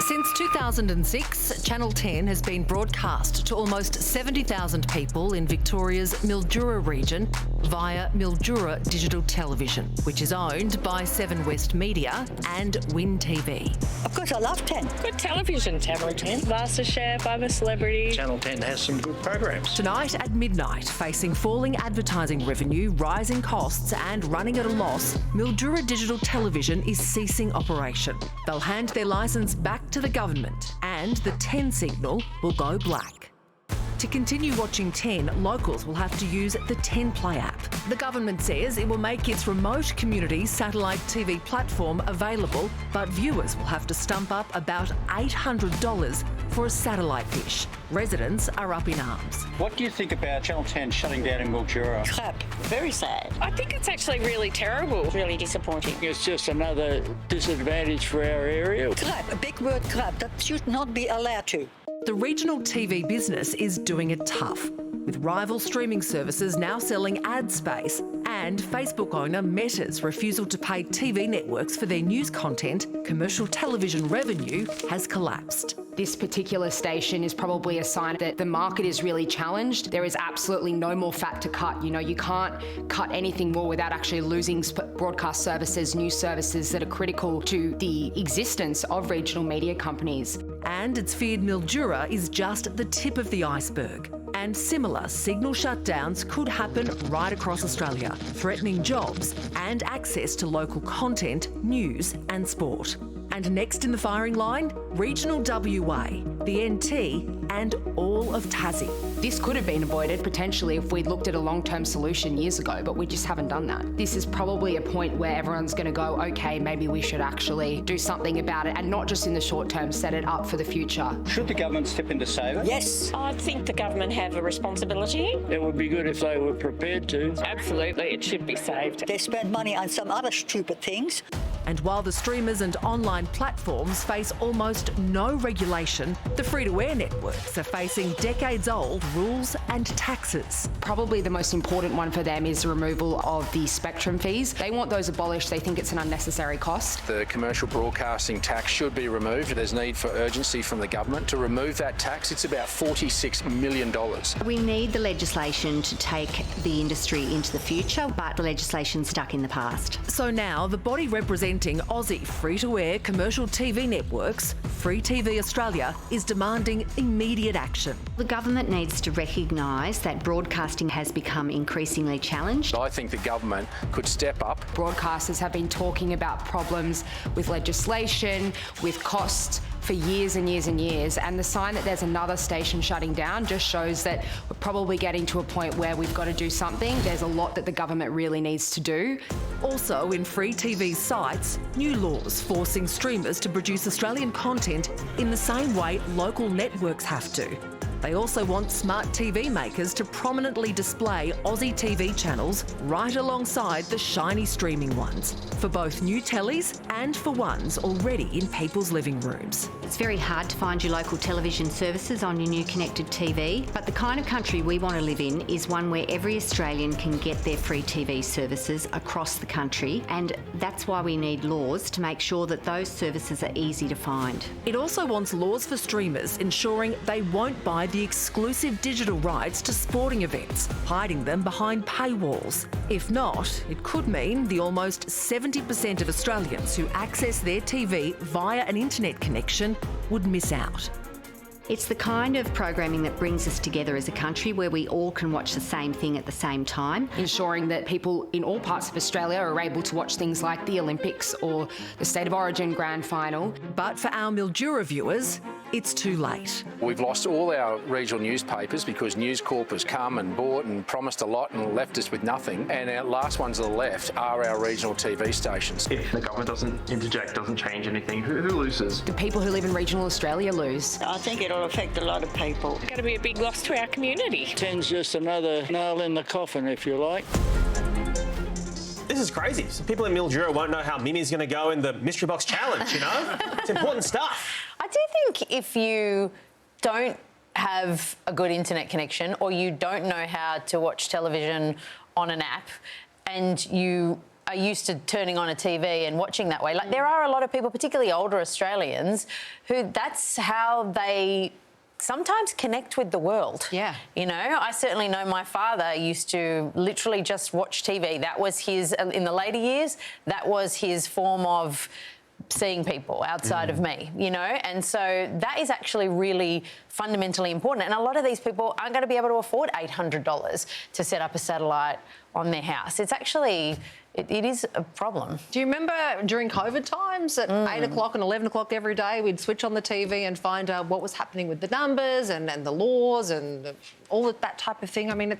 Since 2006, Channel 10 has been broadcast to almost 70,000 people in Victoria's Mildura region via Mildura Digital Television, which is owned by Seven West Media and Win TV. Of course, I love 10. Good television, Channel 10. MasterChef, I'm a Celebrity. Channel 10 has some good programs. Tonight at midnight, facing falling advertising revenue, rising costs and running at a loss, Mildura Digital Television is ceasing operation. They'll hand their licence back to the government and the 10 signal will go black. To continue watching 10, locals will have to use the 10 Play app. The government says it will make its remote community satellite TV platform available, but viewers will have to stump up about $800 for a satellite dish. Residents are up in arms. What do you think about Channel 10 shutting down in Mildura? Crap. Very sad. I think it's actually really terrible. Really disappointing. It's just another disadvantage for our area. Crap. A big word, crap. That should not be allowed to. The regional TV business is doing it tough, with rival streaming services now selling ad space and Facebook owner Meta's refusal to pay TV networks for their news content. Commercial television revenue has collapsed. This particular station is probably a sign that the market is really challenged. There is absolutely no more fat to cut. You know, you can't cut anything more without actually losing broadcast services, news services that are critical to the existence of regional media companies. And it's feared Mildura is just the tip of the iceberg. And similar signal shutdowns could happen right across Australia, threatening jobs and access to local content, news and sport. And next in the firing line, regional WA, the NT and all of Tassie. This could have been avoided potentially if we'd looked at a long-term solution years ago, but we just haven't done that. This is probably a point where everyone's going to go, okay, maybe we should actually do something about it and not just in the short term, set it up for the future. Should the government step in to save it? Yes. I think the government have a responsibility. It would be good if they were prepared to. Absolutely, it should be saved. They spend money on some other stupid things. And while the streamers and online platforms face almost no regulation, the free-to-air networks are facing decades-old rules and taxes. Probably the most important one for them is the removal of the spectrum fees. They want those abolished. They think it's an unnecessary cost. The commercial broadcasting tax should be removed. There's need for urgency from the government to remove that tax. It's about $46 million. We need the legislation to take the industry into the future, but the legislation's stuck in the past. So now the body representing Aussie free-to-air commercial TV networks, Free TV Australia, is demanding immediate action. The government needs to recognise that broadcasting has become increasingly challenged. I think the government could step up. Broadcasters have been talking about problems with legislation, with costs for years and years and years, and the sign that there's another station shutting down just shows that we're probably getting to a point where we've got to do something. There's a lot that the government really needs to do. Also in Free TV's sites, new laws forcing streamers to produce Australian content in the same way local networks have to. They also want smart TV makers to prominently display Aussie TV channels right alongside the shiny streaming ones, for both new tellies and for ones already in people's living rooms. It's very hard to find your local television services on your new connected TV, but the kind of country we want to live in is one where every Australian can get their free TV services across the country, and that's why we need laws to make sure that those services are easy to find. It also wants laws for streamers ensuring they won't buy the exclusive digital rights to sporting events, hiding them behind paywalls. If not, it could mean the almost 70% of Australians who access their TV via an internet connection would miss out. It's the kind of programming that brings us together as a country where we all can watch the same thing at the same time. Ensuring that people in all parts of Australia are able to watch things like the Olympics or the State of Origin Grand Final. But for our Mildura viewers, it's too late. We've lost all our regional newspapers because News Corp has come and bought and promised a lot and left us with nothing. And our last ones to the left are our regional TV stations. If the government doesn't interject, doesn't change anything, who loses? The people who live in regional Australia lose. I think it'll affect a lot of people. It's going to be a big loss to our community. 10's just another nail in the coffin, if you like. This is crazy. So people in Mildura won't know how Mimi's going to go in the Mystery Box Challenge, you know? It's important stuff. I do think if you don't have a good internet connection or you don't know how to watch television on an app and you are used to turning on a TV and watching that way. Like, there are a lot of people, particularly older Australians, who that's how they sometimes connect with the world. Yeah. You know, I certainly know my father used to literally just watch TV. That was his, in the later years, that was his form of seeing people outside of me, you know, and so that is actually really fundamentally important. And a lot of these people aren't going to be able to afford $800 to set up a satellite on their house. It's actually, it is a problem. Do you remember during COVID times at 8 o'clock and 11 o'clock every day, we'd switch on the TV and find out what was happening with the numbers and the laws and all of that type of thing? I mean,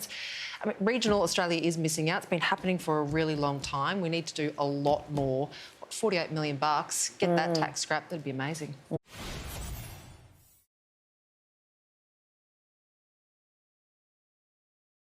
regional Australia is missing out. It's been happening for a really long time. We need to do a lot more. $48 million, get that tax scrapped, that'd be amazing.